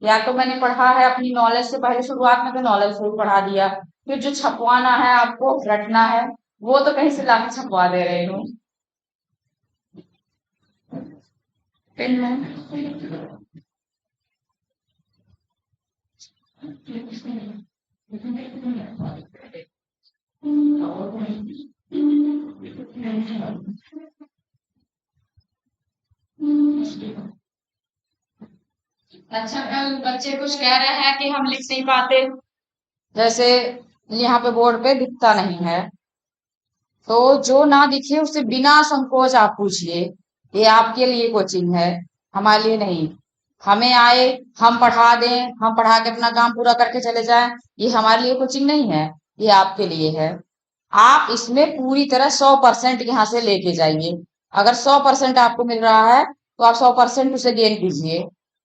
या तो मैंने पढ़ा है अपनी नॉलेज से, पहले शुरुआत में तो नॉलेज से ही पढ़ा दिया, फिर जो छपवाना है आपको रटना है वो तो कहीं से लाके छपवा दे रही हूँ। फिर मैं अच्छा, कल बच्चे कुछ कह रहे हैं कि हम लिख नहीं पाते, जैसे यहाँ पे बोर्ड पे दिखता नहीं है, तो जो ना दिखे उसे बिना संकोच आप पूछिए। ये आपके लिए कोचिंग है, हमारे लिए नहीं। हमें आए, हम पढ़ा दें, हम पढ़ा के अपना काम पूरा करके चले जाएं, ये हमारे लिए कोचिंग नहीं है, ये आपके लिए है। आप इसमें पूरी तरह 100% यहाँ से लेके जाइए। अगर 100% आपको मिल रहा है तो आप 100% उसे गेन कीजिए।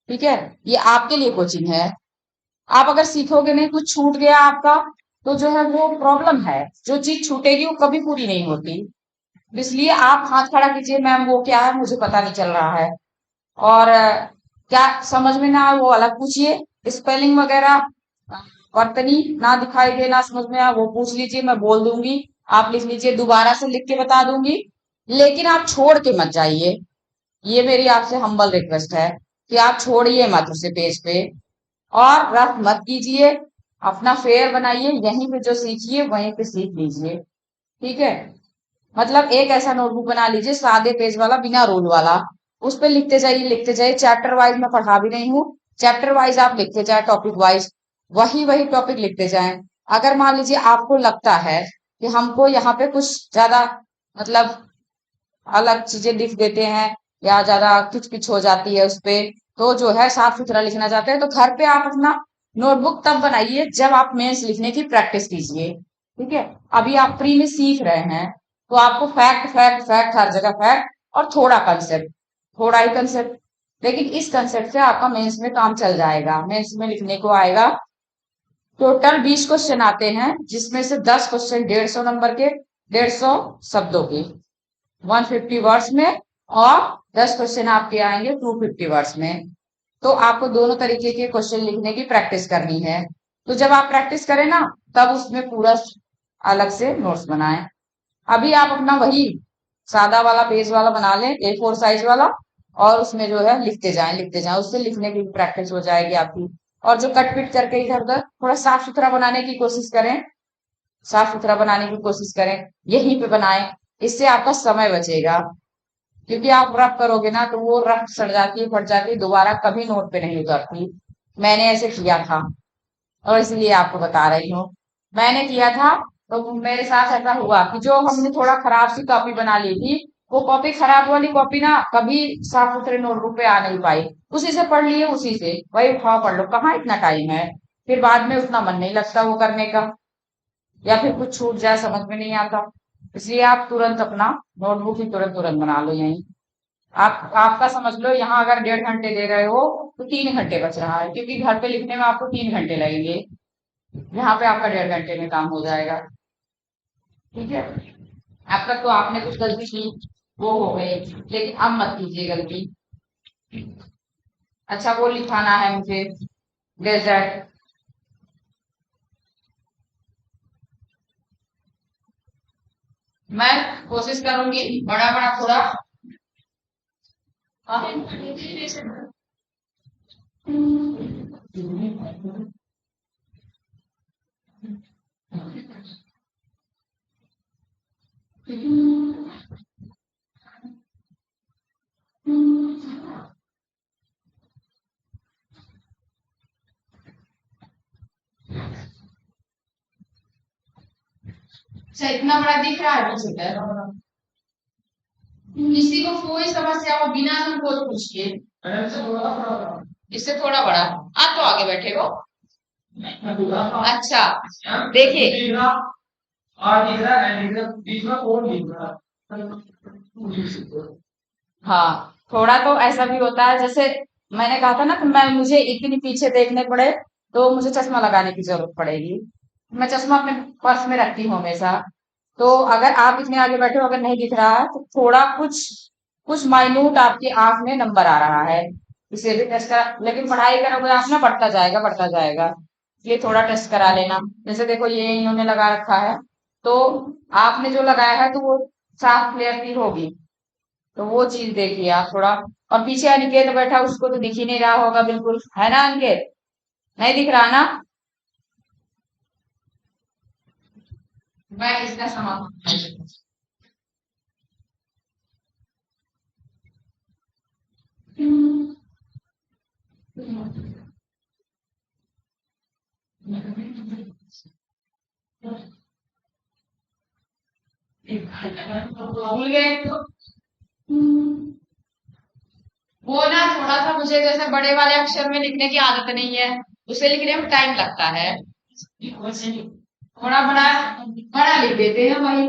ठीक है, ये आपके लिए कोचिंग है। आप अगर सीखोगे नहीं, कुछ छूट गया आपका, तो जो है वो प्रॉब्लम है। जो चीज छूटेगी वो कभी पूरी नहीं होती। इसलिए आप हाथ खड़ा कीजिए, मैम वो क्या है मुझे पता नहीं चल रहा है। और क्या समझ में ना आए वो अलग पूछिए। स्पेलिंग वगैरह वर्तनी ना दिखाई दे, ना समझ में आए, वो पूछ लीजिए, मैं बोल दूंगी, आप लिख लीजिए, दोबारा से लिख के बता दूंगी। लेकिन आप छोड़ के मत जाइए, ये मेरी आपसे हम्बल रिक्वेस्ट है कि आप छोड़िए मत उसे पेज पे। और रफ मत कीजिए, अपना फेयर बनाइए, यहीं पे जो सीखिए वहीं पे सीख लीजिए। ठीक है, मतलब एक ऐसा नोटबुक बना लीजिए सादे पेज वाला, बिना रूल वाला। उस पे लिखते जाइए, लिखते जाइए। चैप्टर वाइज मैं पढ़ा भी नहीं हूँ, चैप्टर वाइज आप लिखते जाए, टॉपिक वाइज वही वही टॉपिक लिखते जाएं। अगर मान लीजिए आपको लगता है कि हमको यहाँ पे कुछ ज्यादा, मतलब अलग चीजें लिख देते हैं या ज्यादा खिच पिच हो जाती है उस पे, तो जो है साफ सुथरा लिखना चाहते हैं, तो घर पे आप अपना नोटबुक तब बनाइए जब आप मेंस लिखने की प्रैक्टिस कीजिए। ठीक है, अभी आप प्री में सीख रहे हैं, तो आपको फैक्ट फैक्ट फैक्ट, हर जगह फैक्ट, और थोड़ा कंसेप्ट, थोड़ा ही कंसेप्ट। लेकिन इस कंसेप्ट से आपका मेंस में काम चल जाएगा, मेंस में लिखने को आएगा। टोटल 20 क्वेश्चन आते हैं, जिसमें से 10 क्वेश्चन 150 नंबर के, 150 शब्दों के, 150 वर्ड्स में, और 10 क्वेश्चन आपके आएंगे 250 वर्ड्स में। तो आपको दोनों तरीके के क्वेश्चन लिखने की प्रैक्टिस करनी है। तो जब आप प्रैक्टिस करें ना, तब उसमें पूरा अलग से नोट्स बनाएं। अभी आप अपना वही सादा वाला पेज वाला बना लें, A4 साइज वाला, और उसमें जो है लिखते जाएं, लिखते जाएं, उससे लिखने की प्रैक्टिस हो जाएगी आपकी। और जो कट पिट करके इधर उधर, थोड़ा साफ सुथरा बनाने की कोशिश करें, साफ सुथरा बनाने की कोशिश करें, यहीं पे बनाएं। इससे आपका समय बचेगा, क्योंकि आप रफ करोगे ना तो वो रफ सड़ जाती है, फट जाती है, दोबारा कभी नोट पे नहीं उतरती। मैंने ऐसे किया था, और इसलिए आपको बता रही हूँ। मैंने किया था, तो मेरे साथ ऐसा हुआ कि जो हमने थोड़ा खराब सी कॉपी बना ली थी, वो कॉपी, खराब वाली कॉपी ना कभी साफ सुथरे नोटबुक पे आ नहीं पाई। उसी से पढ़ लिए, उसी से वही उठाओ पढ़ लो, कहाँ इतना टाइम है। फिर बाद में उतना मन नहीं लगता वो करने का, या फिर कुछ छूट जाए समझ में नहीं आता। इसलिए आप तुरंत अपना नोटबुक ही तुरंत तुरंत बना लो यहीं। आप आपका समझ लो, यहाँ अगर 1.5 घंटे दे रहे हो तो 3 घंटे बच रहा है, क्योंकि घर पे लिखने में आपको 3 घंटे लगेंगे, यहाँ पे आपका 1.5 घंटे में काम हो जाएगा। ठीक है, अब तक तो आपने कुछ गलती की, वो हो गई, लेकिन अब मत कीजिए गलती। अच्छा, वो लिखाना है मुझे, डेजर्ट। मैं कोशिश करूंगी बड़ा बड़ा थोड़ा। अच्छा, इतना बड़ा दिख रहा है मुझे तो। किसी को कोई समस्या हो बिना संकोच पूछिए। इससे थोड़ा बड़ा, आप तो आगे बैठे हो। अच्छा, देखिए, हाँ, थोड़ा तो ऐसा भी होता है, जैसे मैंने कहा था ना कि मैं मुझे इतनी पीछे देखने पड़े तो मुझे चश्मा लगाने की जरूरत पड़ेगी। मैं चश्मा अपने पर्स में रखती हूँ हमेशा। तो अगर आप इतने आगे बैठे हो, अगर नहीं दिख रहा है, तो थोड़ा कुछ कुछ माइन्यूट आपकी आंख में नंबर आ रहा है, इसे भी टेस्ट करा, लेकिन पढ़ाई करोगे आप ना बढ़ता जाएगा। ये थोड़ा टेस्ट करा लेना। जैसे देखो ये इन्होंने लगा रखा है, तो आपने जो लगाया है तो वो साफ क्लियर की होगी, तो वो चीज देखिए आप थोड़ा। और पीछे अनिकेत बैठा, उसको तो दिख ही नहीं रहा होगा बिल्कुल, है ना अनिकेत? नहीं दिख रहा ना? मैं इसका समाधान। भूल गए तो वो ना थोड़ा सा मुझे जैसे बड़े वाले अक्षर में लिखने की आदत नहीं है, उसे लिखने में टाइम लगता है। थोड़ा बड़ा बड़ा लिख देते हैं भाई।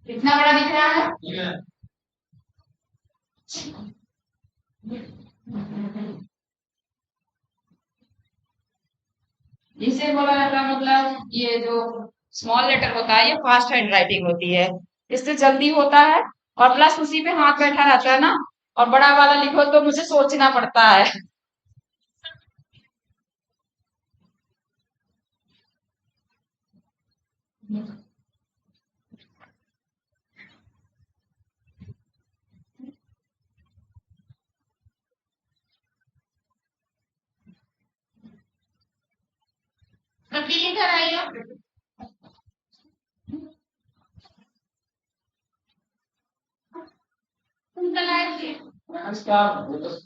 कितना बड़ा दिख रहा है? इसे बोला जाता है, मतलब ये जो स्मॉल लेटर होता है ये फास्ट हैंड राइटिंग होती है, इससे जल्दी होता है। और प्लस उसी पे हाथ बैठा रहता है ना। और बड़ा वाला लिखो तो मुझे सोचना पड़ता है। कभी इधर आइए। अंकल आइए।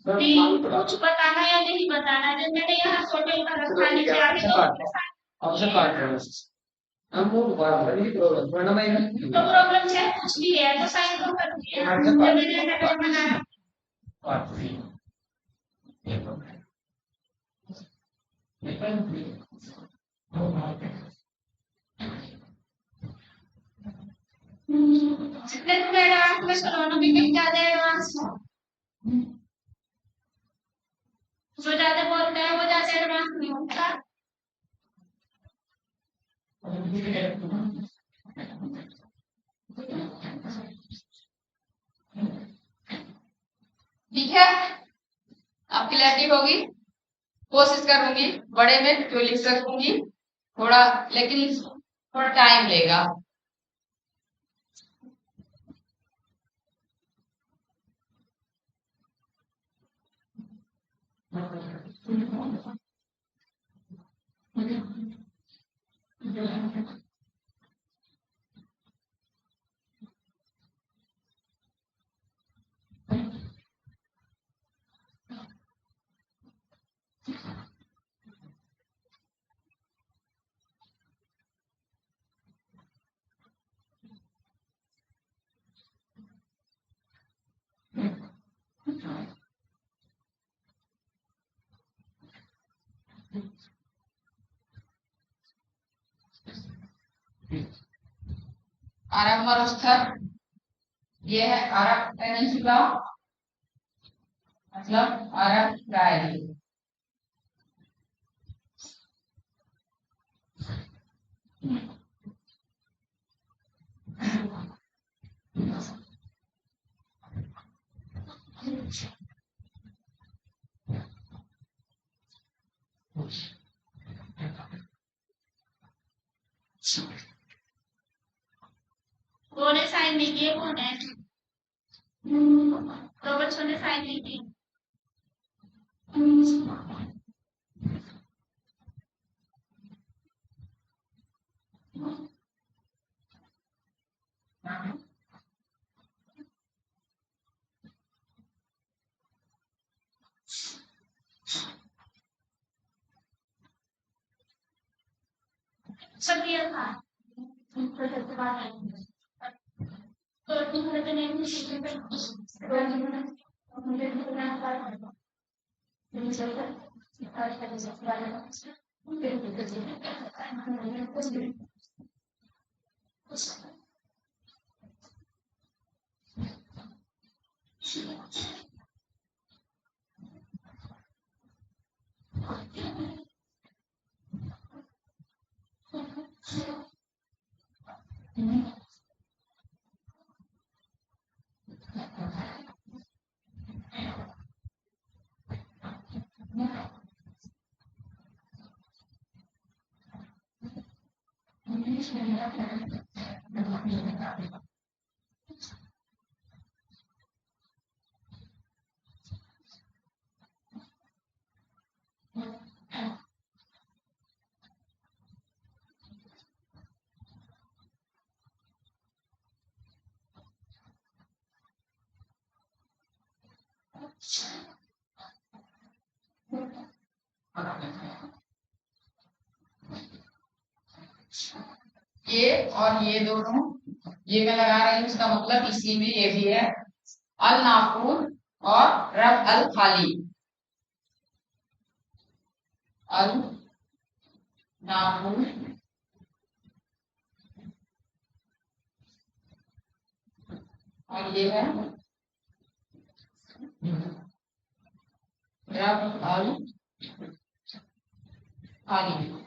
नहीं, कुछ बताना या नहीं बताना, जब मैंने यहाँ होटल का रखा नीचे आके तो प्रॉब्लम है, कुछ भी है तो साइन तो कर दिए जब मैंने लेटर बनाया। जितने तुम एडवांस में चलाना भी कहीं ज्यादा एडवांस हो, जो ज्यादा बोलता है वो ज्यादा एडवांस नहीं होता। ठीक है, अब क्लैरिटी होगी। कोशिश करूंगी बड़े में जो लिख सकूंगी थोड़ा, लेकिन थोड़ा टाइम लेगा। आरंभ और स्तर, ये है आरंभ पेनिनसुला, मतलब आरंभ प्रायद्वीप। कौन ने साइन नहीं किए, कौन है? तो बच्चों ने साइन नहीं किए। सब दिया था तो तुम्हारे तो नहीं ये और ये दोनों, ये मैं लगा रही हूँ, इसका मतलब इसी में ये भी है अल नाखून और रब अल खाली। अल नाखून और ये है रब अल खाली।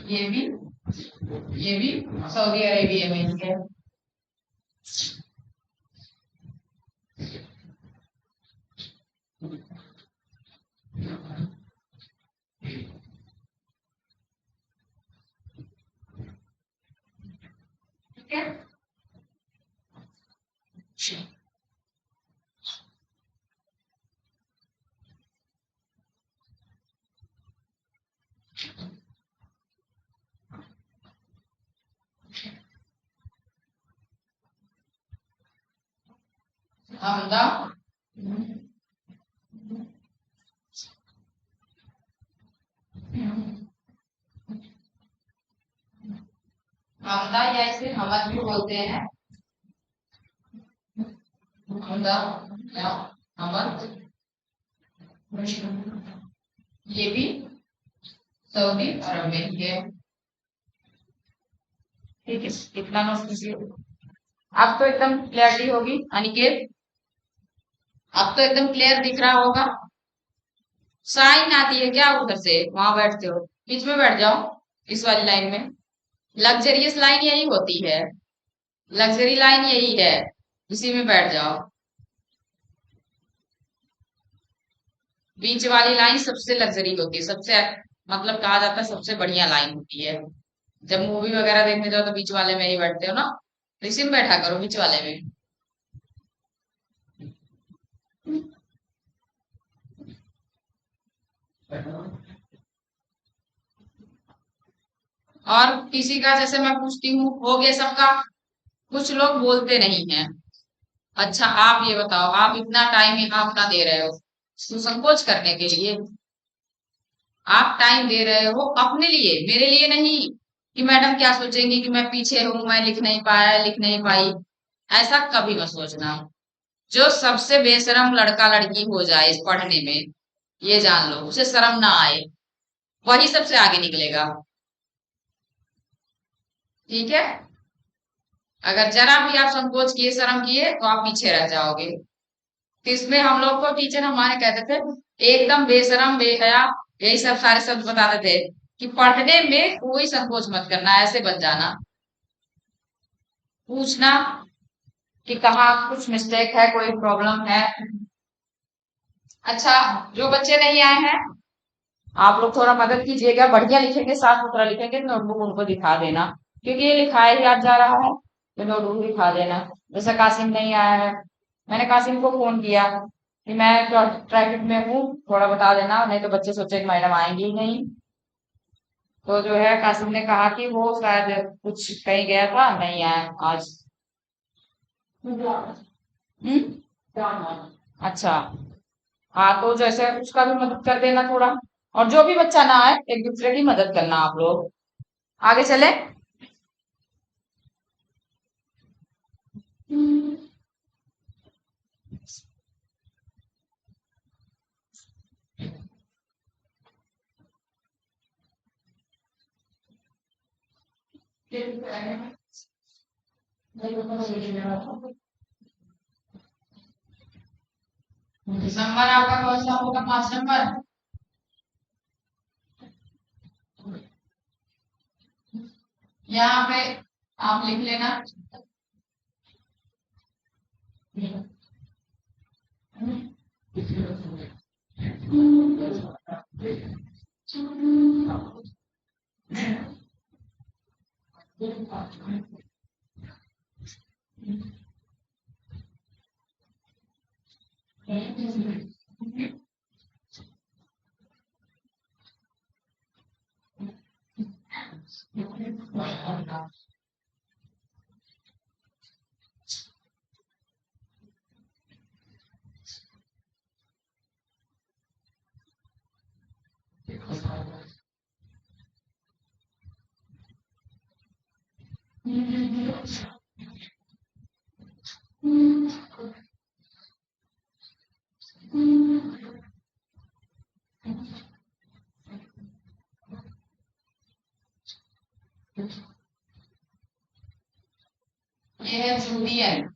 ये भी सऊदी अरेबिया में ही है। ठीक है, हमदा हमदा या इसे हमद भी बोलते हैं। हमदा या हमद, ये भी सऊदी अरब में ही है। ठीक है, इतना नोट कीजिए। अब तो एकदम क्लियरिटी होगी अनिकेत, अब तो एकदम क्लियर दिख रहा होगा। साइन आती है क्या उधर से, वहां बैठते हो, बीच में बैठ जाओ इस वाली लाइन में। लग्जरियस लाइन यही होती है, लग्जरी लाइन यही है, इसी में बैठ जाओ। बीच वाली लाइन सबसे लग्जरी होती है, सबसे मतलब कहा जाता है सबसे बढ़िया लाइन होती है। जब मूवी वगैरह देखने जाओ तो बीच वाले में ही बैठते हो ना, तो इसी में बैठा करो, बीच वाले में। और किसी का जैसे मैं पूछती हूँ हो गया सबका, कुछ लोग बोलते नहीं है। अच्छा आप ये बताओ, आप इतना टाइम यहाँ अपना दे रहे हो संकोच करने के लिए, आप टाइम दे रहे हो अपने लिए, मेरे लिए नहीं कि मैडम क्या सोचेंगी कि मैं पीछे हूं, मैं लिख नहीं पाया, लिख नहीं पाई। ऐसा कभी मत सोचना। जो सबसे बेशरम लड़का लड़की हो जाए इस पढ़ने में, ये जान लो उसे शर्म ना आए, वही सबसे आगे निकलेगा। ठीक है, अगर जरा भी आप संकोच किए, शर्म किए, तो आप पीछे रह जाओगे। तो इसमें हम लोग को टीचर हमारे कहते थे एकदम बेशरम बेहया, यही सब सारे शब्द बताते थे कि पढ़ने में कोई संकोच मत करना, ऐसे बच जाना, पूछना कि कहाँ कुछ मिस्टेक है, कोई प्रॉब्लम है। अच्छा, जो बच्चे नहीं आए हैं आप लोग थोड़ा मदद कीजिएगा, बढ़िया लिखेंगे, साफ सुथरा लिखेंगे, नोटबुक उनको दिखा देना, क्योंकि ये लिखाया ही आज जा रहा है, तो नोटबुक दिखा देना। जैसे कासिम नहीं आया है, मैंने कासिम को फोन किया कि मैं ट्रैफिक में हूँ, थोड़ा बता देना, नहीं तो बच्चे सोचे कि मैडम आएंगी ही नहीं। तो जो है कासिम ने कहा कि वो शायद कुछ कहीं गया था, नहीं आया आज। अच्छा, हाँ तो जैसे उसका भी मदद कर देना थोड़ा, और जो भी बच्चा ना आए एक दूसरे की मदद करना आप लोग। आगे चले। नंबर आपका कौन सा होगा, 5 नंबर। यहाँ पे आप लिख लेना। ये है जूलियन।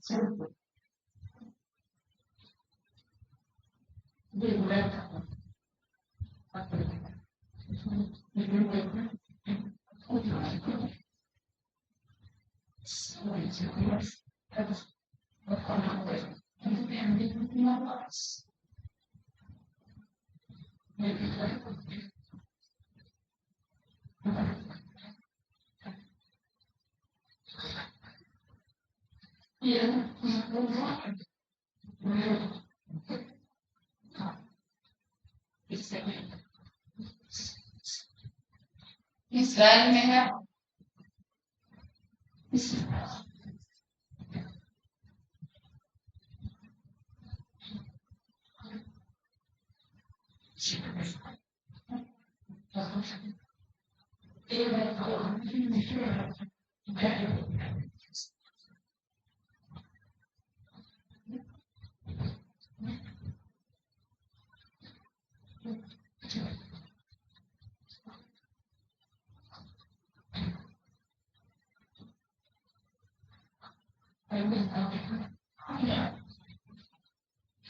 इसराइल में है।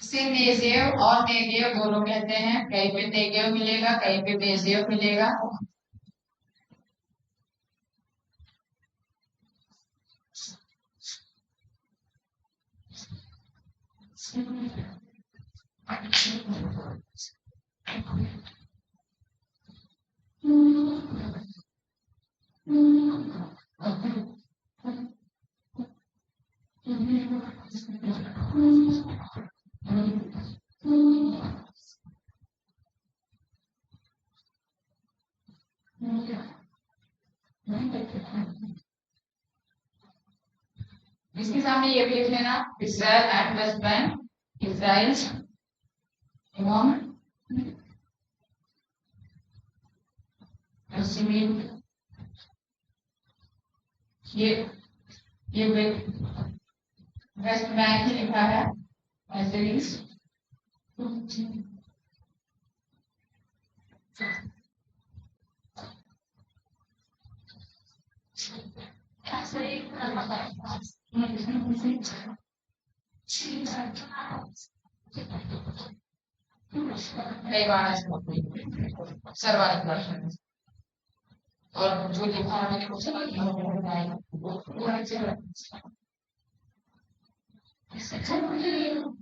इसे नेजेव और नेगेव दोनों कहते हैं। कहीं पे नेगेव मिलेगा, कहीं पे नेजेव मिलेगा। इसके सामने ये भी लिख लेना, Israel and West Bank, Israel एवं पश्चिमी। ये वेस्ट बैंक ही लिखा है ऐसे ही। कई बार सर्वाधिक भाषण और जो लिखा है मैंने कुछ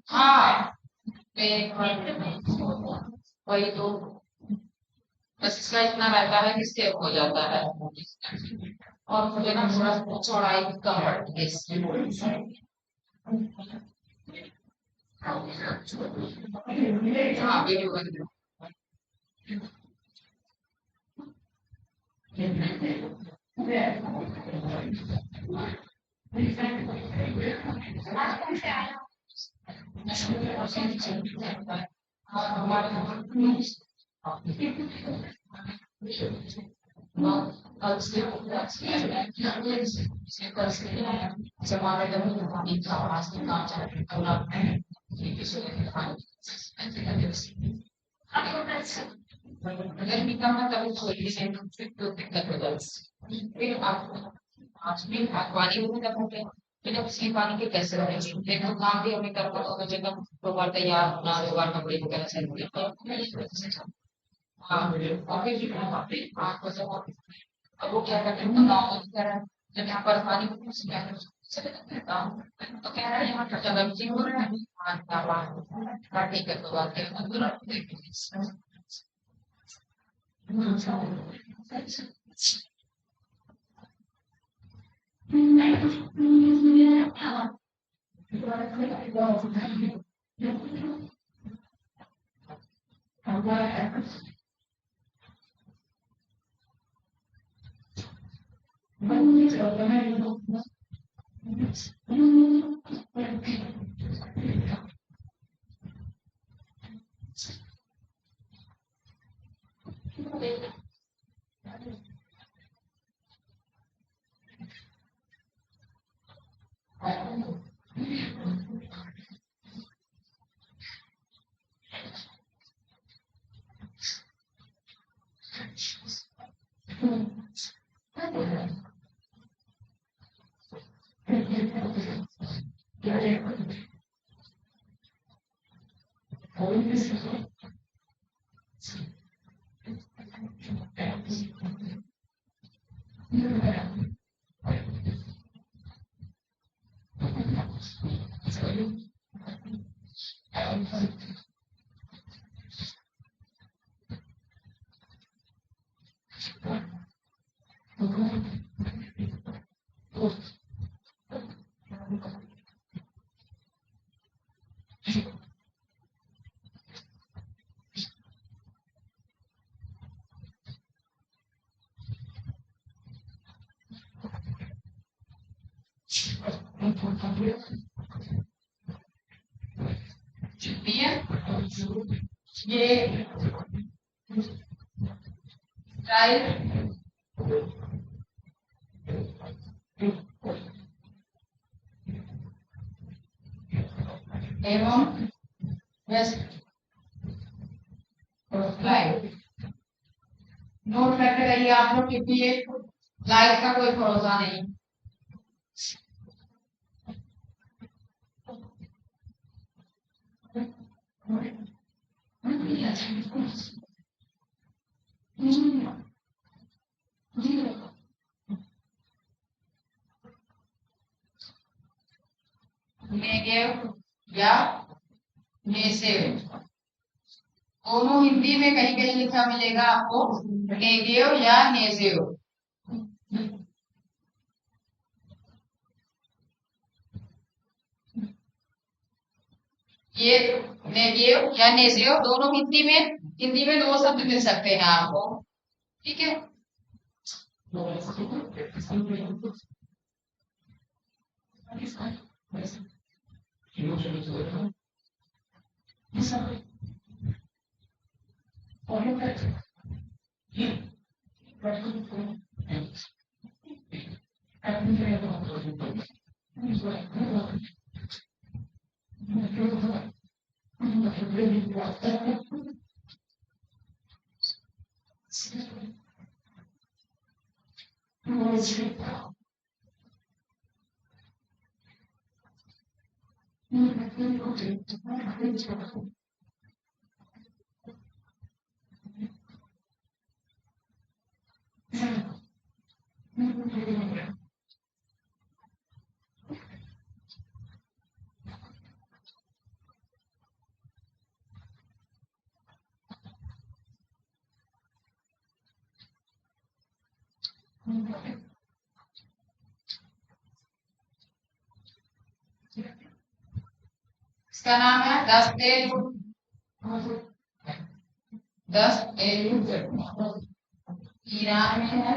हाँ वही तो, बस इसका इतना रहता है कि सेव हो जाता है और मुझे ना थोड़ा चौड़ाई कम पड़ती है। हाँ वीडियो अगर मीठा में कभी छोटी से तो दिक्कत हो जाती। फिर आप आज भी पानी में रखोगे, फिर उसकी पानी के कैसे रहेंगे? देखो काम भी हमें करना होगा, जगह दो बार तैयार होना, दो बार कपड़े वगैरह से हाँ और फिर आपको जब अब वो क्या करते हैं तो नॉर्मल कह रहा है जब यहाँ पर पानी में कुछ क्या तो कह रहा है यहाँ पर गलती हो रहा है। हाँ क्या बात है, हाँ ठीक है तो बात है ये राइट एवं वेस्ट लाइट नोट करके रहिए आप लोग, क्योंकि ये लाइट का कोई भरोसा नहीं। नेगेव या नेसेव दोनों हिंदी में कहीं कहीं लिखा मिलेगा आपको, नेगेव या नेसेव। ये नेगेव या नेसेव दोनों हिंदी में दो शब्द मिल सकते हैं आपको, ठीक है। इसका नाम है 10 ईरान में है।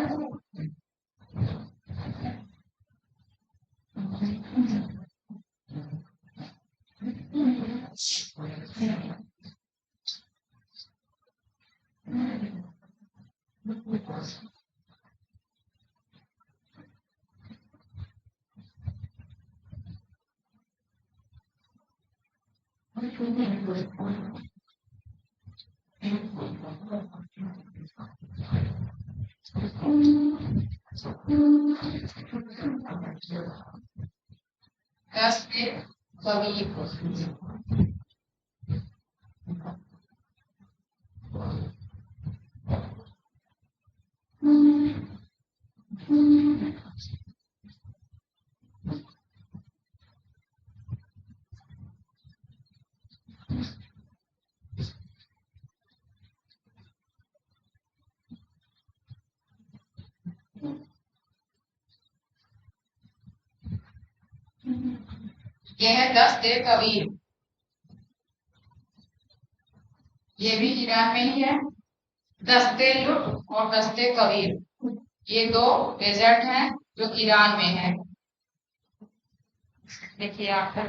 दस के करीब ये है दस्ते कबीर, ये भी ईरान में ही है। दस्ते लुट और दस्ते कबीर, ये दो डेजर्ट हैं जो ईरान में है। देखिए आपका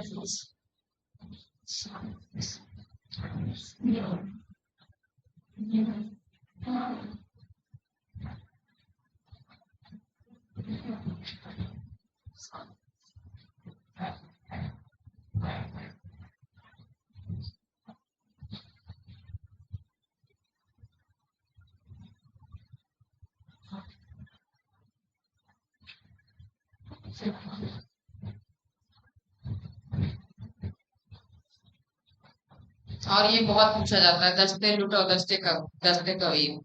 और ये बहुत पूछा जाता है, दस्ते लुट और दस्ते कबीर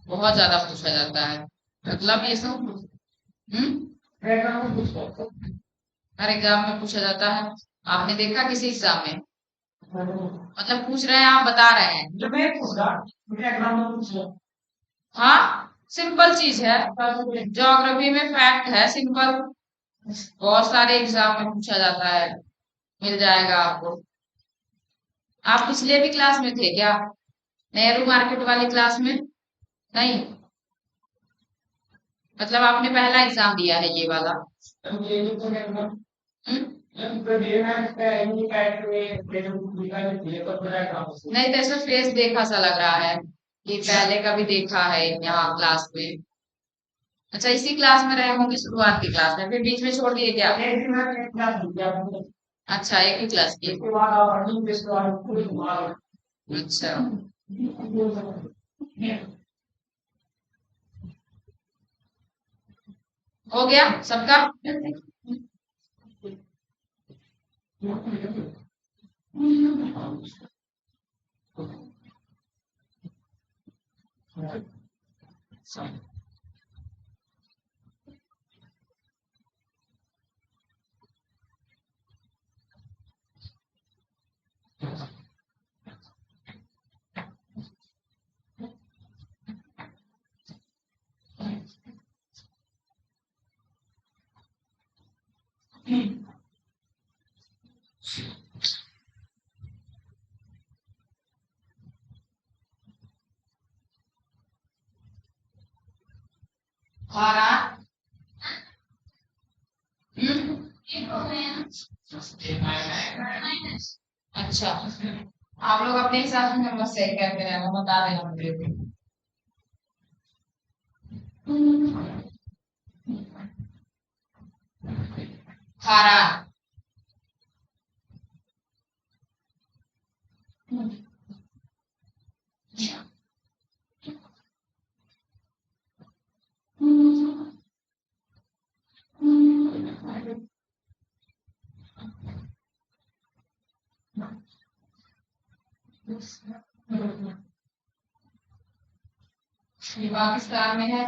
बहुत ज्यादा पूछा जाता है। मतलब ये सब हर एग्जाम में पूछा जाता है। आपने देखा किसी एग्जाम में? मतलब पूछ रहे हैं, आप बता रहे हैं। हाँ, सिंपल चीज है, ज्योग्राफी में फैक्ट है, सिंपल। बहुत सारे एग्जाम में पूछा जाता है, मिल जाएगा आपको। आप पिछले भी क्लास में थे क्या, नेहरू मार्केट वाली क्लास में? नहीं, मतलब आपने पहला एग्जाम दिया है ये वाला? नहीं तो इसमें फेस देखा सा लग रहा है कि पहले का भी देखा है यहाँ क्लास में। अच्छा, इसी क्लास में रहे होंगे शुरुआत की क्लास में, फिर बीच में छोड़ दिए क्या? अच्छा, एक ही क्लास की। अच्छा, हो गया सबका? भारत, अच्छा, आप लोग अपने हिसाब से नंबर सही करते रहना, बता देना मुझे भी। खारा, ये पाकिस्तान में है।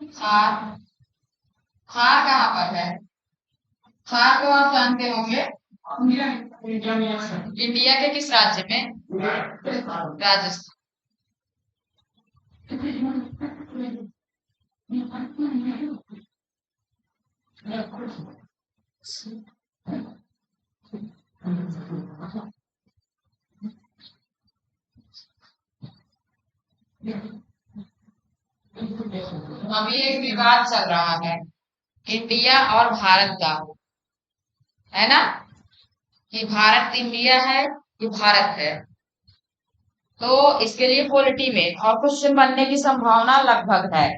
खार, खार कहाँ पर है? खार को आप जानते होंगे, इंडिया के किस राज्य में? राजस्थान। अभी एक विवाद चल रहा है इंडिया और भारत का, है ना? कि भारत इंडिया है, कि भारत है। तो इसके लिए पॉलिटी में और क्वेश्चन बनने की संभावना लगभग है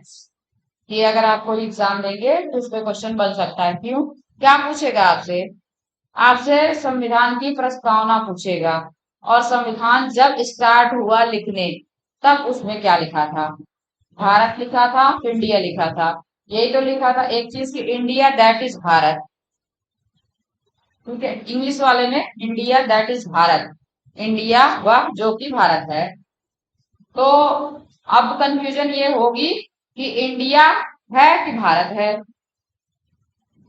कि अगर आप कोई एग्जाम देंगे तो उस पर क्वेश्चन बन सकता है। क्यों? क्या पूछेगा आपसे? आपसे संविधान की प्रस्तावना पूछेगा, और संविधान जब स्टार्ट हुआ लिखने तब उसमें क्या लिखा था? भारत लिखा था, इंडिया लिखा था। यही तो लिखा था एक चीज की, इंडिया दैट इज भारत। ठीक है। इंग्लिश वाले में India that is Bharat, India वह जो कि भारत है। तो अब कंफ्यूजन ये होगी कि इंडिया है कि भारत है।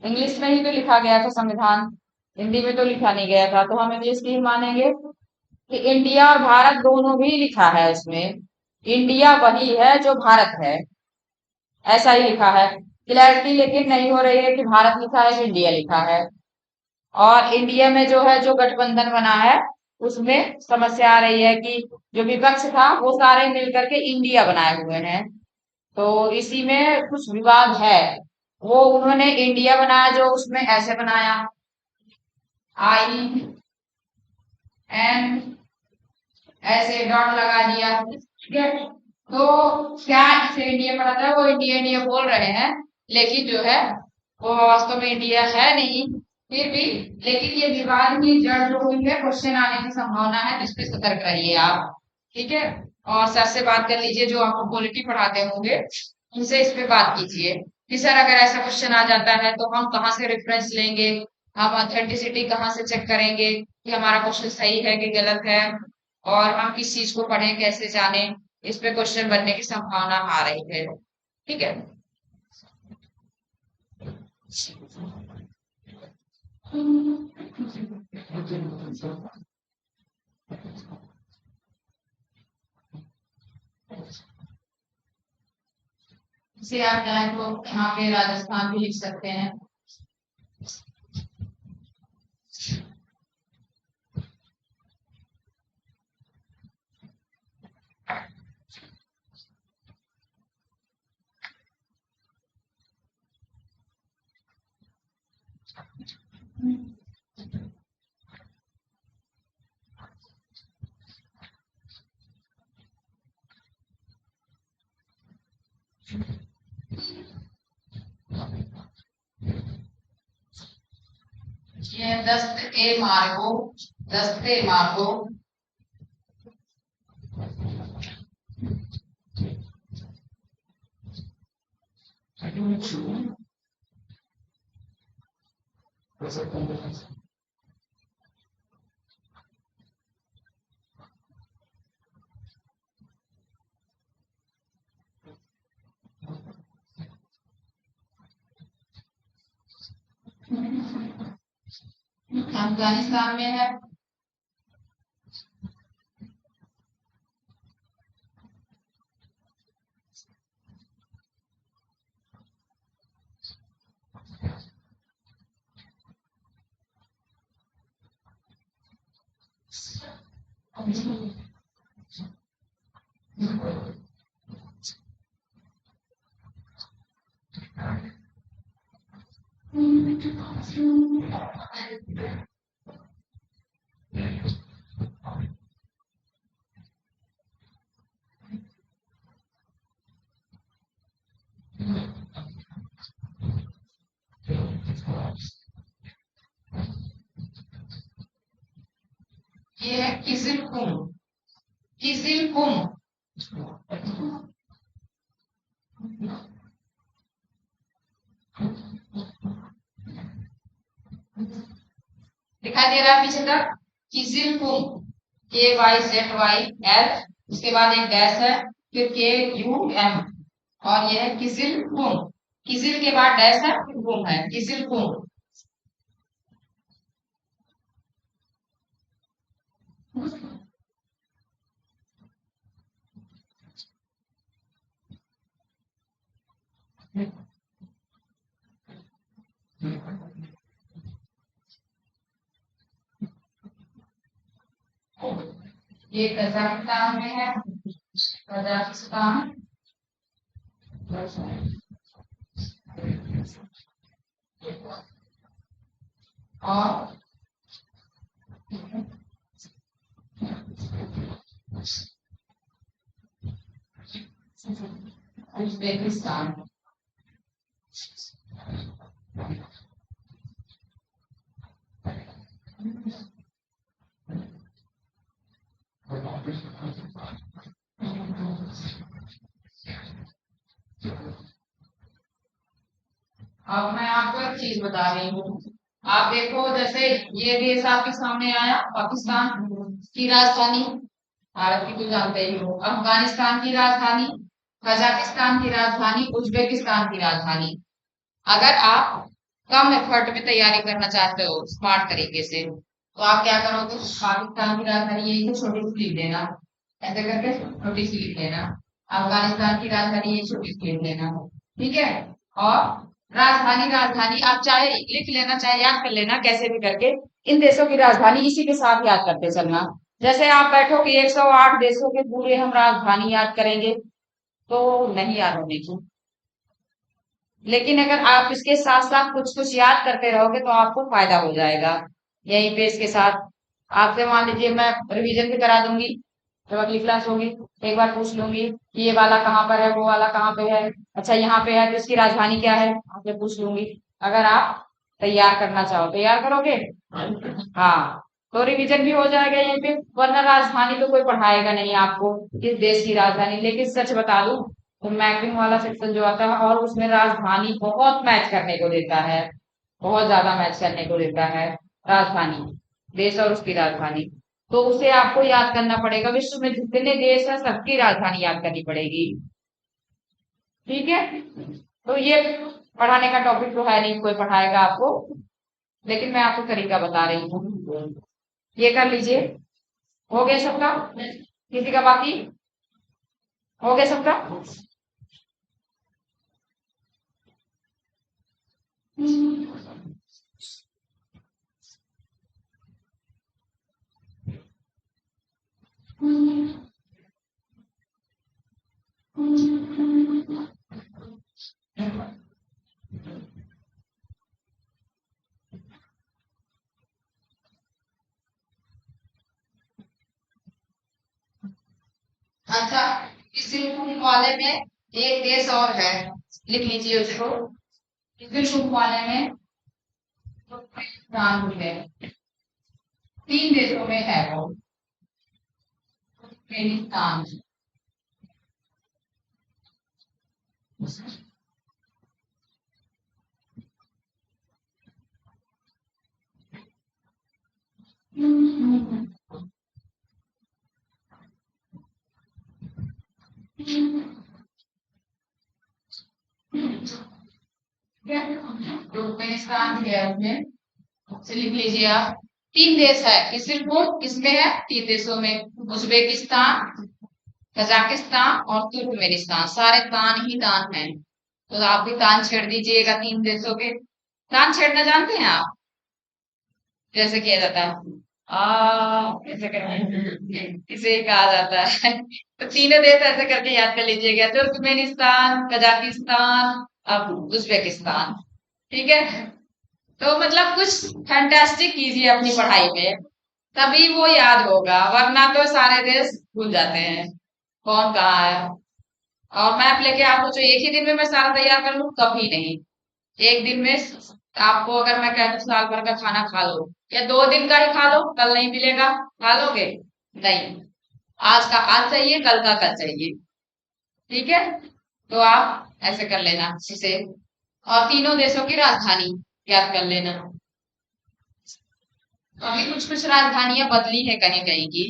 इंग्लिश में ही तो लिखा गया था संविधान, हिंदी में तो लिखा नहीं गया था, तो हम इंग्लिश की ही मानेंगे कि इंडिया और भारत दोनों भी लिखा है उसमें। इंडिया वही है जो भारत है, ऐसा ही लिखा है। क्लैरिटी लेकिन नहीं हो रही है कि भारत लिखा है कि इंडिया लिखा है। और इंडिया में जो है जो गठबंधन बना है उसमें समस्या आ रही है कि जो विपक्ष था वो सारे मिलकर के इंडिया बनाए हुए हैं, तो इसी में कुछ विवाद है। वो उन्होंने इंडिया बनाया जो उसमें ऐसे बनाया, IN ऐसे डॉट लगा दिया, ठीक है। तो क्या इसे इंडिया पढ़ाता है, वो इंडिया इंडिया बोल रहे हैं, लेकिन जो है वो वास्तव में इंडिया है नहीं। फिर भी लेकिन ये विवाद की जड़ जो हुई है, क्वेश्चन आने की संभावना है, जिस पे सतर्क रहिए आप, ठीक है। और सर से बात कर लीजिए जो आपको पॉलिटी पढ़ाते होंगे, उनसे इस पे बात कीजिए कि सर अगर ऐसा क्वेश्चन आ जाता है तो हम कहाँ से रेफरेंस लेंगे, हम ऑथेंटिसिटी कहाँ से चेक करेंगे कि हमारा क्वेश्चन सही है कि गलत है, और हम किस चीज को पढ़ें कैसे जाने, इस पे क्वेश्चन बनने की संभावना आ रही है, ठीक है। इसे आप चाहें तो यहाँ पे राजस्थान भी लिख सकते हैं। ये दस्ते मार्गो, दस्ते मार्गो, अफगानिस्तान में है। ये है किजिलकुम, किजिलकुम, दिखाई दे रहा है पीछे तक, किजिलकुम, KYZYL, उसके बाद एक डैश है, फिर KUM, और यह है किजिलकुम, किजिल के बाद डैश है फिर कुम है, किजिलकुम। ये कजाकिस्तान में है, कजाकिस्तान, और उज्बेकिस्तान। अब मैं आपको एक चीज बता रही हूँ, आप देखो जैसे ये देश आपके सामने आया, पाकिस्तान की राजधानी, भारत की तो जानते ही हो, अफगानिस्तान की राजधानी, कजाकिस्तान की राजधानी, उज्बेकिस्तान की राजधानी। अगर आप कम एफर्ट में तैयारी करना चाहते हो स्मार्ट तरीके से, तो आप क्या करोगे, पाकिस्तान की राजधानी यही तो छोटी सी लिख देना, ऐसे करके छोटी सी लिख देना। अफगानिस्तान की राजधानी यही छोटी सी लिख देना, ठीक है। और राजधानी राजधानी आप चाहे लिख लेना, चाहे याद कर लेना, कैसे भी करके इन देशों की राजधानी इसी के साथ याद करते चलना। जैसे आप बैठो कि 108 देशों के पूरे हम राजधानी याद करेंगे, तो नहीं याद होने की। लेकिन अगर आप इसके साथ साथ कुछ कुछ याद करते रहोगे तो आपको फायदा हो जाएगा। यहीं पे इसके साथ आपसे मान लीजिए मैं रिवीजन भी करा दूंगी, जब अगली क्लास होगी एक बार पूछ लूंगी कि ये वाला कहाँ पर है, वो वाला कहाँ पे है, अच्छा यहाँ पे है तो इसकी राजधानी क्या है, आपसे पूछ लूंगी। अगर आप तैयार करना चाहो, तैयार करोगे, हाँ, तो रिवीजन भी हो जाएगा यहीं पे। वरना राजधानी तो कोई पढ़ाएगा नहीं आपको, किस देश की राजधानी। लेकिन सच बता दूं तो मैपिंग वाला सेक्शन जो आता है और उसमें राजधानी बहुत मैच करने को देता है, बहुत ज्यादा मैच करने को देता है राजधानी, देश और उसकी राजधानी। तो उसे आपको याद करना पड़ेगा, विश्व में जितने देश है सबकी राजधानी याद करनी पड़ेगी, ठीक है। तो ये पढ़ाने का टॉपिक तो है नहीं, कोई पढ़ाएगा आपको, लेकिन मैं आपको तरीका बता रही हूँ। ये कर लीजिए, हो गया सबका, किसी का बाकी, हो गया सबका। अच्छा, इसी वाले में एक देश और है, लिख लीजिए उसको। इसी वाले में तुर्कमेनिस्तान भी है, 3 देशों में है वो, तुर्कमेनिस्तान। तुर्कमेनिस्तान भी है उसमें, से लिख लीजिए आप। 3 देश है, किसमें है, 3 देशों में, उज्बेकिस्तान, कजाकिस्तान और तुर्कमेनिस्तान, सारे तान ही तान हैं। तो आप भी तान छेड़ दीजिएगा 3 देशों के। तान छेड़ना जानते हैं आप, कैसे किया जाता है, कैसे करके इसे कहा जाता है। तो तीनों देश ऐसे करके याद कर लीजिएगा, तुर्कमेनिस्तान, कजाकिस्तान, अब उज्बेकिस्तान, ठीक है। तो मतलब कुछ फैंटास्टिक कीजिए अपनी पढ़ाई में, तभी वो याद होगा, वरना तो सारे देश भूल जाते हैं कौन कहाँ है। और मैप लेके आप सोचो एक ही दिन में मैं सारा तैयार कर लूं, कभी नहीं। एक दिन में आपको अगर मैं कहूँ साल भर का खाना खा लो, या 2 दिन का ही खा लो, कल नहीं मिलेगा, खा लोगे, नहीं, आज का आज चाहिए, कल का कल चाहिए, ठीक है। तो आप ऐसे कर लेना इसे, और तीनों देशों की राजधानी याद कर लेना। तो अभी कुछ कुछ राजधानियां बदली है कहीं कहीं की,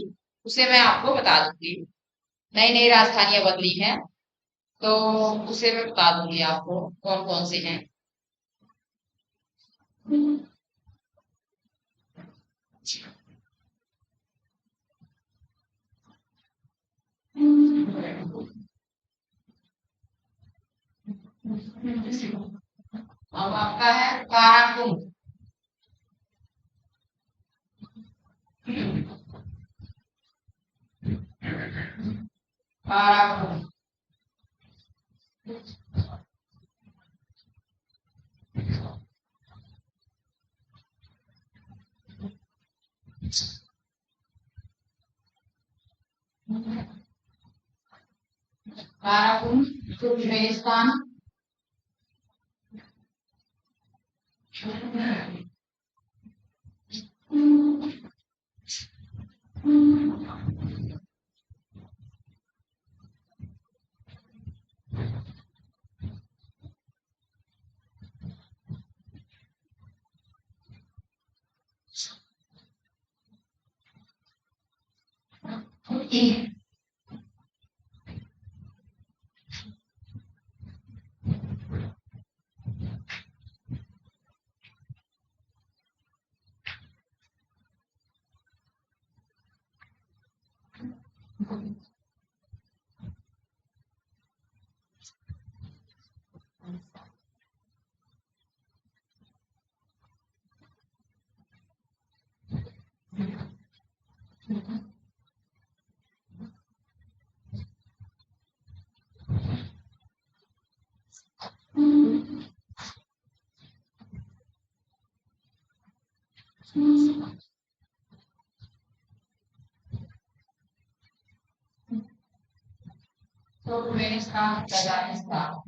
उसे मैं आपको बता दूंगी, नई नई राजधानियां बदली हैं, तो उसे मैं बता दूंगी आपको कौन कौन सी हैं। अब आपका है Karakum, Karakum, Karakum, Turkmenistan, Turkmenistan, Kazakhstan.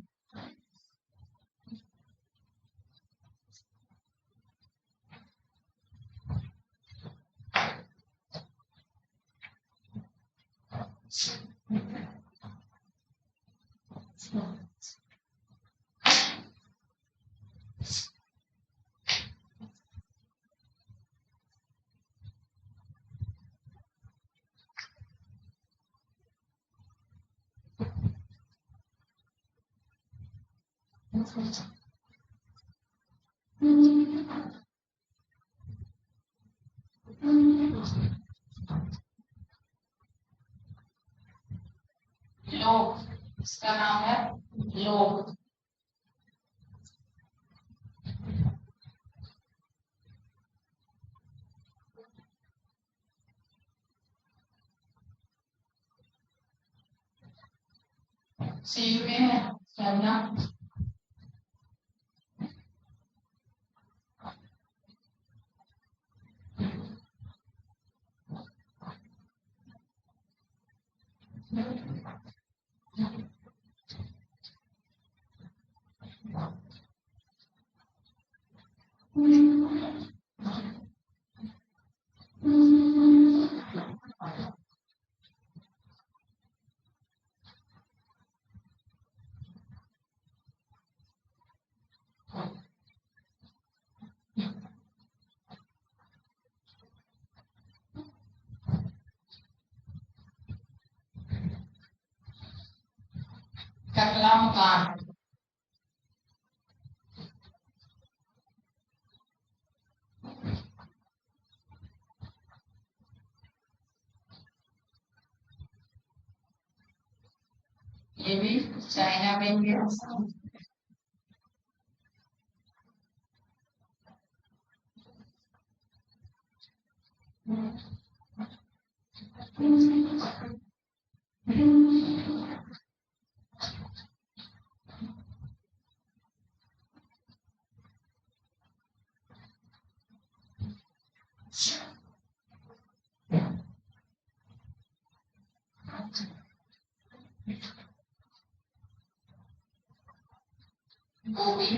लोग, इसका नाम है लोग। सी में है चाइना। टकला मकान, ये भी चाइना में ही है। गोभी,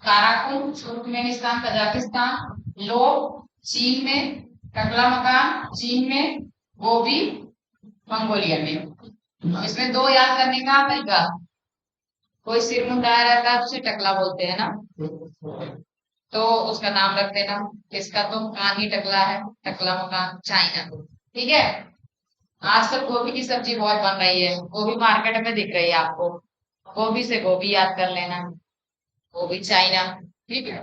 काराकुल, तुर्कमेनिस्तान, कजाकिस्तान। लोग चीन में, टकला मकान चीन में, गोभी मंगोलिया में। इसमें दो याद करने का तरीका, कोई सिर मुंडाया रहता है उसे टकला बोलते हैं ना, तो उसका नाम रख देना। इसका तो कान ही टकला है, टकला मकान चाइना। ठीक है। आजकल गोभी की सब्जी बहुत बन रही है, गोभी मार्केट में दिख रही है आपको, गोभी से गोभी याद कर लेना, गोभी चाइना। ठीक है।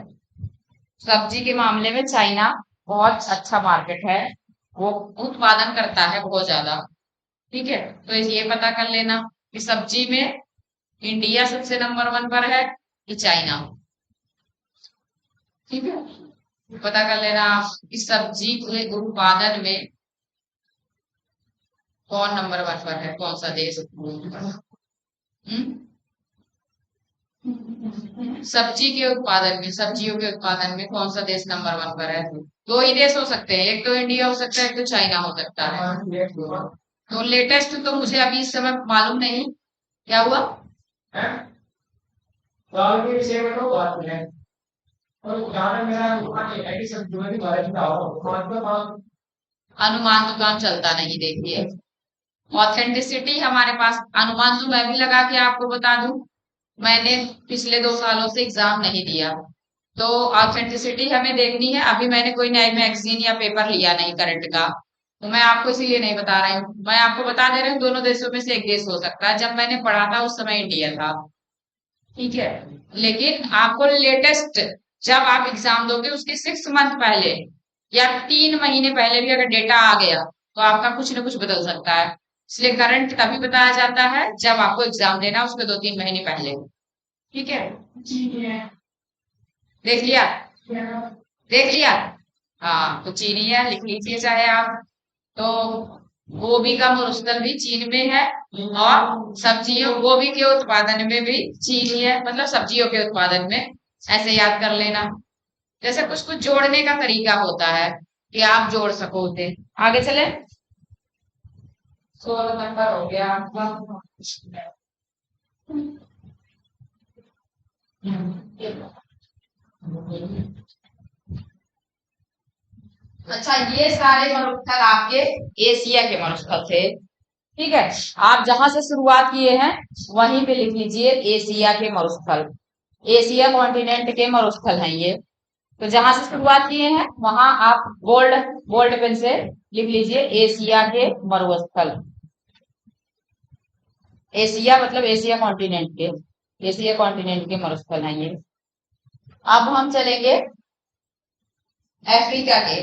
सब्जी के मामले में चाइना बहुत अच्छा मार्केट है, वो उत्पादन करता है बहुत ज्यादा। ठीक है। तो ये पता कर लेना कि सब्जी में इंडिया सबसे नंबर 1 पर है कि चाइना। ठीक है। पता कर लेना इस सब्जी के उत्पादन में कौन नंबर 1 पर है, कौन सा देश। सब्जी के उत्पादन में, सब्जियों के उत्पादन में कौन सा देश नंबर वन पर है? दो ही देश हो सकते हैं, एक तो इंडिया हो सकता है, एक तो चाइना हो सकता है। तो लेटेस्ट तो मुझे अभी इस समय मालूम नहीं। क्या हुआ? अनुमान तो काम चलता नहीं, देखिए। ऑथेंटिसिटी हमारे पास, अनुमान तो मैं भी लगा के आपको बता दूं, मैंने पिछले 2 सालों से एग्जाम नहीं दिया, तो ऑथेंटिसिटी हमें देखनी है। अभी मैंने कोई नई मैगजीन या पेपर लिया नहीं करंट का, तो मैं आपको इसीलिए नहीं बता रही हूँ। मैं आपको बता दे रही हूँ दोनों देशों में से एक देश हो सकता है। जब मैंने पढ़ा था उस समय इंडिया था, ठीक है। लेकिन आपको लेटेस्ट, जब आप एग्जाम दोगे उसके 6 मंथ पहले या 3 महीने पहले भी अगर डेटा आ गया तो आपका कुछ ना कुछ बदल सकता है। इसलिए करंट तभी बताया जाता है जब आपको एग्जाम देना उसके 2-3 महीने पहले। ठीक है, देख लिया? देख लिया? हाँ, तो चीनी है, लिख लीजिए चाहे आप। तो गोभी का मूलस्थल भी चीन में है, और सब्जियों, गोभी के उत्पादन में भी चीन ही है, मतलब सब्जियों के उत्पादन में। ऐसे याद कर लेना। जैसे कुछ कुछ जोड़ने का तरीका होता है कि आप जोड़ सको उसे। आगे चले। 16 नंबर हो गया आपका। अच्छा, ये सारे मरुस्थल आपके एशिया के मरुस्थल थे, ठीक है। आप जहां से शुरुआत किए हैं वहीं पे लिख लीजिए एशिया के मरुस्थल। एशिया कॉन्टिनेंट के मरुस्थल हैं ये। तो जहां से शुरुआत किए हैं वहां आप बोल्ड बोल्ड पेन से लिख लीजिए एशिया के मरुस्थल। एशिया मतलब एशिया कॉन्टिनेंट के, एशिया कॉन्टिनेंट के मरुस्थल हैं ये। अब हम चलेंगे अफ्रीका के।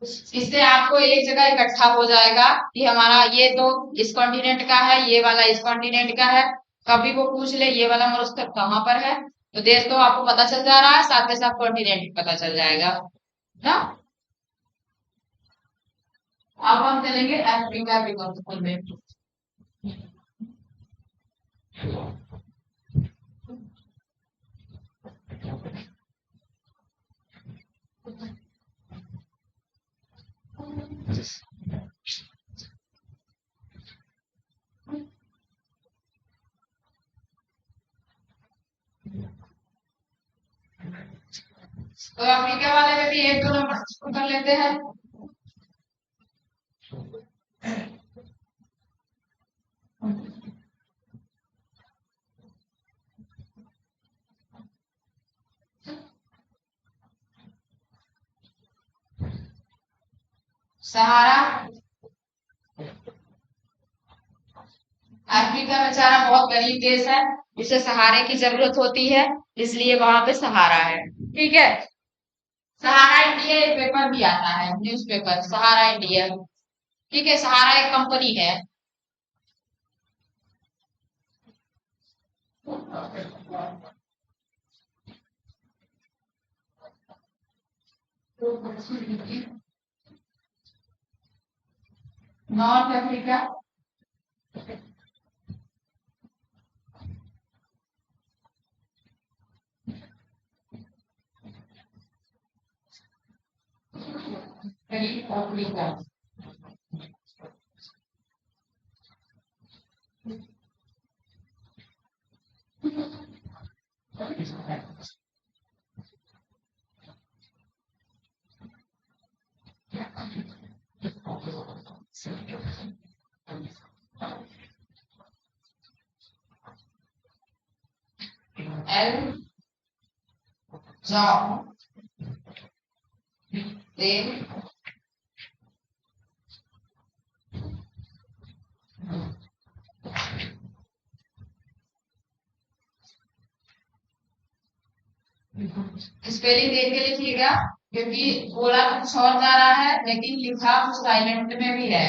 इससे आपको एक जगह इकट्ठा हो जाएगा कि हमारा ये तो इस कॉन्टिनेंट का है, ये वाला इस कॉन्टिनेंट का है। कभी वो पूछ ले ये वाला मरुस्थल कहाँ पर है, तो देश तो आपको पता चल जा रहा है, साथ में साथ कॉन्टिनेंट पता चल जाएगा ना। अब हम चलेंगे अफ्रीका के मरुस्थल में। तो अफ्रीका वाले में भी 1-2 नंबर कर लेते हैं। सहारा। अफ्रीका बेचारा बहुत गरीब देश है, उसे सहारे की जरूरत होती है, इसलिए वहां पे सहारा है, ठीक है। सहारा इंडिया एक पेपर भी आता है, न्यूज़पेपर सहारा इंडिया, ठीक है। सहारा एक कंपनी है। North Africa. अफ्रीका। एल जॉन देव स्पेलिंग देख के लिखिएगा, क्योंकि बोला कुछ और जा रहा है लेकिन लिखा कुछ साइलेंट में भी है।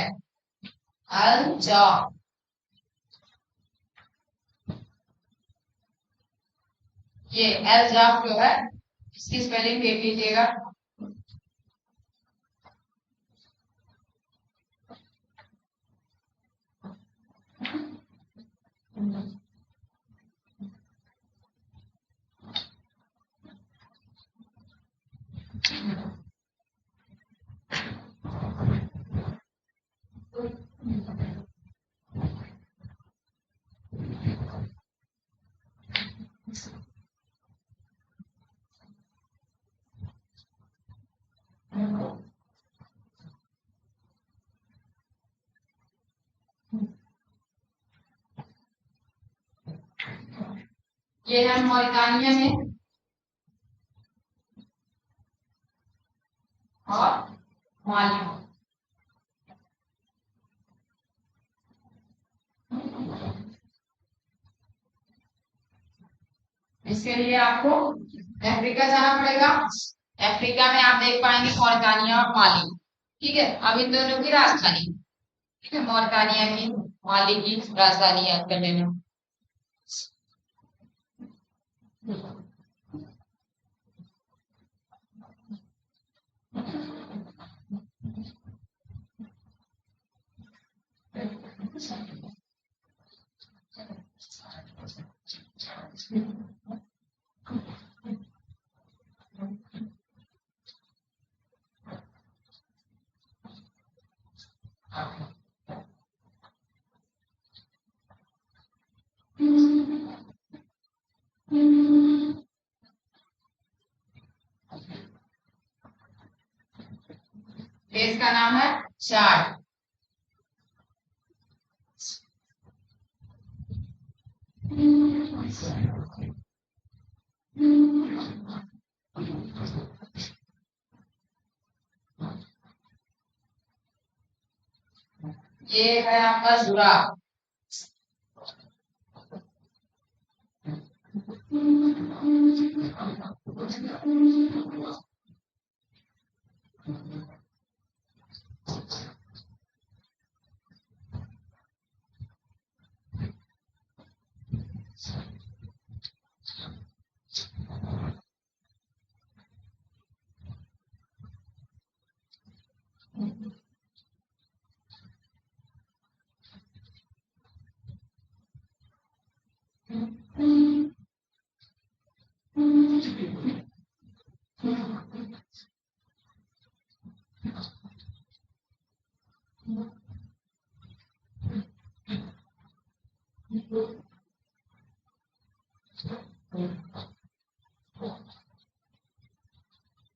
अल जॉ, ये एल जॉब जो है इसकी स्पेलिंग देख लीजिएगा। ये है मॉरिटानिया में और माली में। इसके लिए आपको अफ्रीका जाना पड़ेगा। अफ्रीका में आप देख पाएंगे मॉरिटानिया और माली। ठीक है, अब इन दोनों की राजधानी, ठीक है, मॉरिटानिया की माली की राजधानी याद कर लेना। देश का नाम है चाड। ये है आपका जुरा।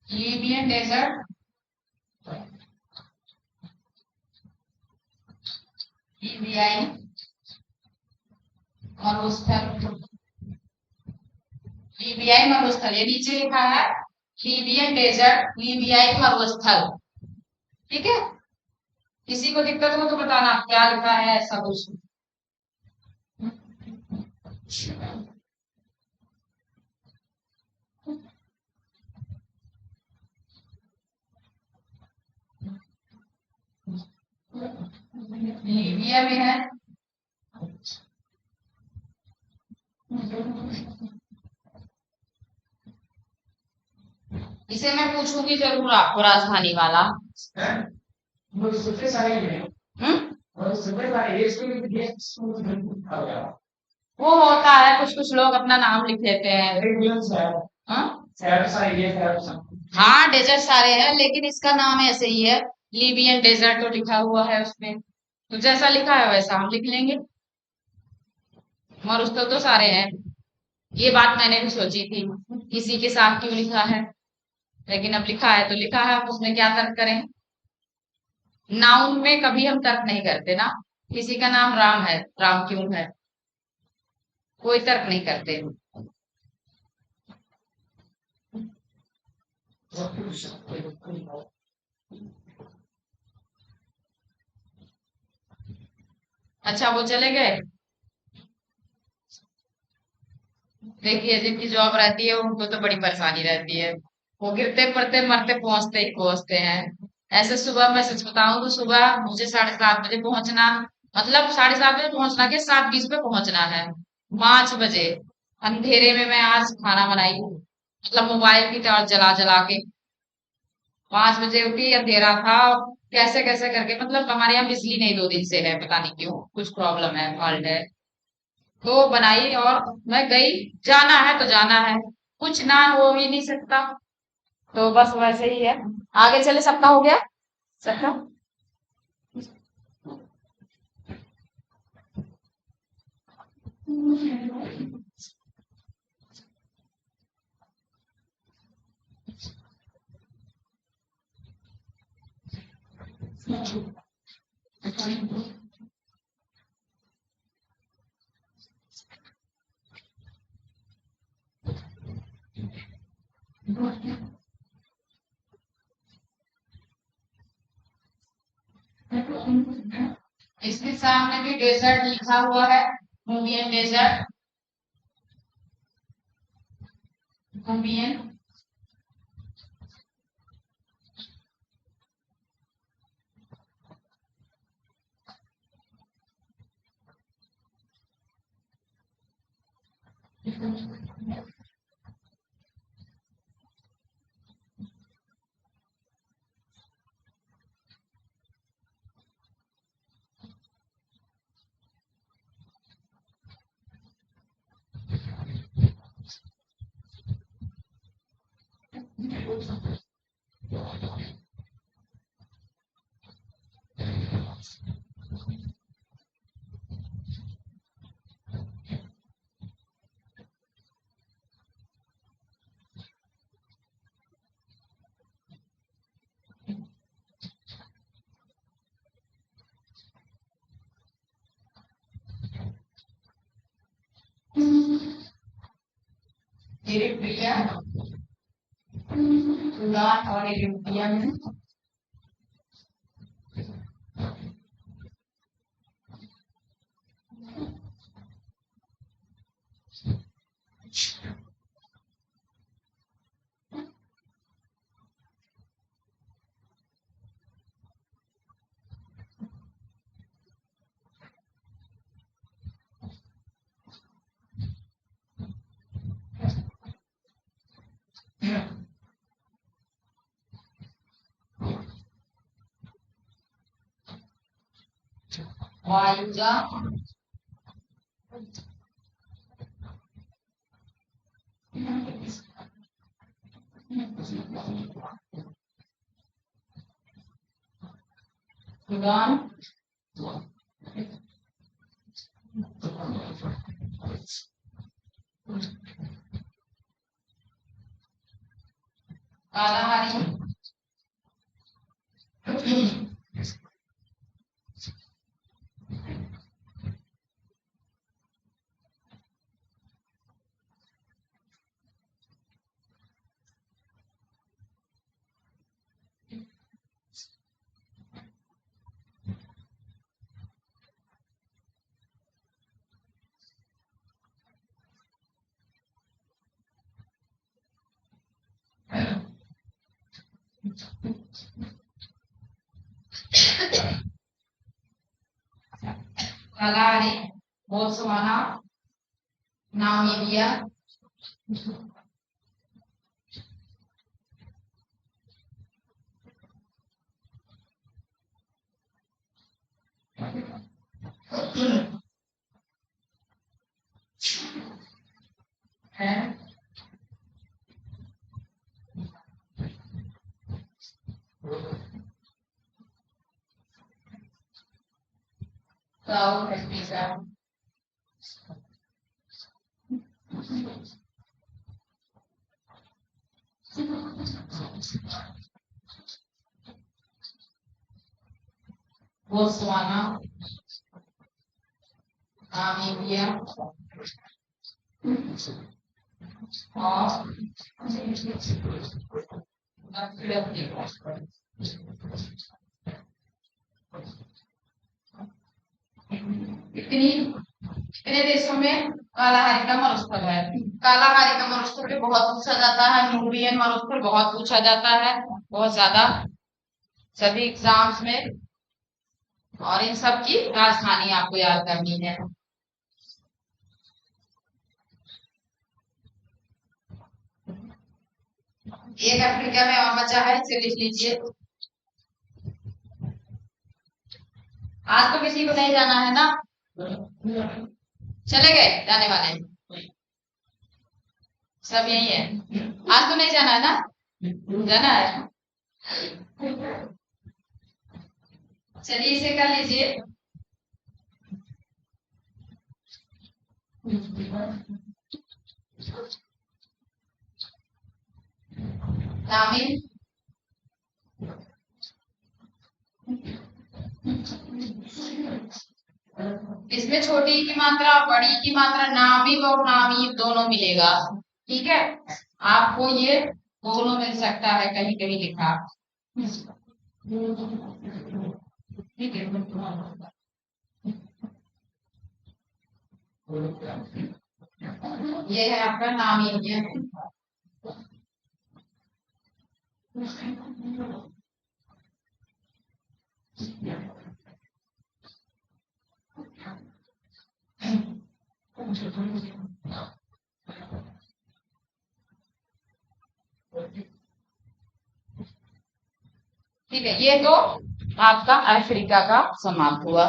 लीबियन डेजर्ट, लीबियाई मरुस्थल, लीबियाई मरुस्थल, ये नीचे लिखा है लीबियन डेजर्ट, लीबियाई मरुस्थल। ठीक है, किसी को दिक्कत हो तो बताना क्या लिखा है ऐसा कुछ। लीबिया में है। इसे मैं पूछूंगी जरूर आपको राजधानी वाला। वो होता है, कुछ कुछ लोग अपना नाम लिख लेते हैं। हाँ डेजर्ट सारे हैं, लेकिन इसका नाम ऐसे ही है, लीबियन डेजर्ट तो लिखा हुआ है उसमें, तो जैसा लिखा है वैसा हम लिख लेंगे। मरुस्थल तो सारे हैं। ये बात मैंने भी सोची थी, किसी के साथ क्यों लिखा है, लेकिन अब लिखा है तो लिखा है, अब उसमें क्या तर्क करें। नाउन में कभी हम तर्क नहीं करते ना, किसी का नाम राम है, राम क्यों है, कोई तर्क नहीं करते। अच्छा वो चले गए। देखिए जिनकी जॉब रहती है उनको तो बड़ी परेशानी रहती है, वो गिरते पड़ते मरते पहुंचते ही पहुंचते हैं। ऐसे सुबह मैं सच बताऊं तो सुबह मुझे 7:30 बजे पहुंचना, मतलब 7:30 बजे पहुंचना के 7:20 पे पहुंचना है। 5 बजे अंधेरे में मैं आज खाना बनाई हूँ, मतलब मोबाइल की टॉर्च जला जला के। 5 बजे उठी, अंधेरा था, कैसे कैसे करके, मतलब हमारे यहाँ बिजली नहीं 2 दिन से है, पता नहीं क्यों, कुछ प्रॉब्लम है, फॉल्ट है। तो बनाई और मैं गई, जाना है तो जाना है, कुछ ना हो ही नहीं सकता, तो बस वैसे ही है। आगे चले, सबका हो गया, सबका। इसके सामने भी डेजर्ट लिखा हुआ है, Nubian desert, Nubian. Eritrea, Sudan और इरिट्रिया में वायुजा, Sudan, Kalahari, Kalahari, Botswana, Namibia, है साउथ अफ्रीका, बोत्सवाना, नामीबिया और दक्षिण अफ्रीका। इतने देशों में कालाहारी का मरुस्थल है। कालाहारी का मरुस्थल पे बहुत पूछा जाता है, नूबियन मरुस्थल बहुत पूछा जाता है, बहुत ज्यादा सभी एग्जाम्स में। और इन सब की राजधानी आपको याद करनी है। एक अफ्रीका में और बचा है, इसे लिख लीजिए। आज तो किसी को नहीं जाना है ना, चले गए जाने वाले सब यही है। आज तो नहीं जाना है ना, जाना है। चलिए इसे कर लीजिए। नामी, इसमें छोटी की मात्रा बड़ी की मात्रा नामिब और नामीब दोनों मिलेगा। ठीक है, आपको ये दोनों मिल सकता है, कहीं कहीं लिखा। ठीक है, ये है आपका नाम इंडियन। ठीक है, ये तो आपका अफ्रीका का समाप्त हुआ।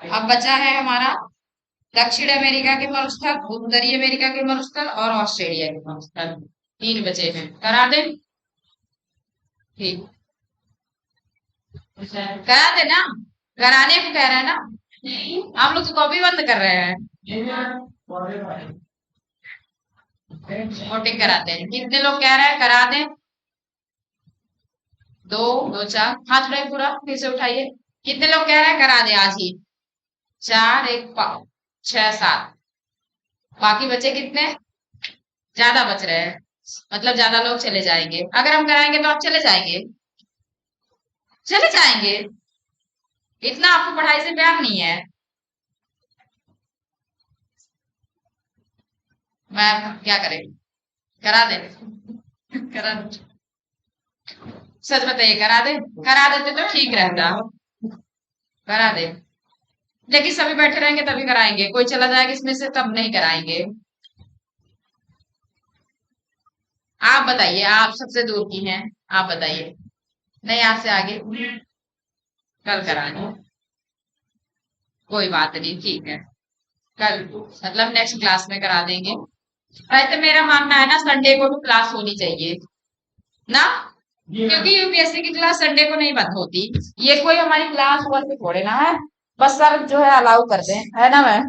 अब बचा है हमारा दक्षिण अमेरिका के मरुस्थल, उत्तरी अमेरिका के मरुस्थल और ऑस्ट्रेलिया के मरुस्थल। तीन बचे हैं, करा दे। ठीक, करा दे ना, कराने को कह रहे हैं ना। आप लोग तो कॉपी बंद कर रहे हैं। वोटिंग कराते हैं, कितने लोग कह रहे हैं करा दें? दो, दो चार, हाथ उठाइए पूरा, फिर से उठाइए। कितने लोग कह रहे हैं करा दे आज ही? चार, एक, छह, सात। बाकी बचे कितने? ज्यादा बच रहे हैं, मतलब ज्यादा लोग चले जाएंगे। अगर हम कराएंगे तो आप चले जाएंगे? चले जाएंगे? इतना आपको पढ़ाई से प्यार नहीं है? मैं क्या करें, करा दे। करा दे, सच बताइए, करा दे? करा देते तो ठीक रहता, करा दे। लेकिन सभी बैठे रहेंगे तभी कराएंगे, कोई चला जाएगा इसमें से तब नहीं कराएंगे। आप बताइए, आप सबसे दूर की हैं, आप बताइए। नहीं, आपसे आगे कल कराएंगे, कोई बात नहीं, ठीक है। कल मतलब नेक्स्ट क्लास में करा देंगे। वैसे मेरा मानना है ना, संडे को भी क्लास होनी चाहिए ना, क्योंकि यूपीएससी की क्लास संडे को नहीं बंद होती। ये कोई हमारी क्लास हुआ से थोड़े ना है, बस सर जो है अलाउ करते हैं, है ना मैम?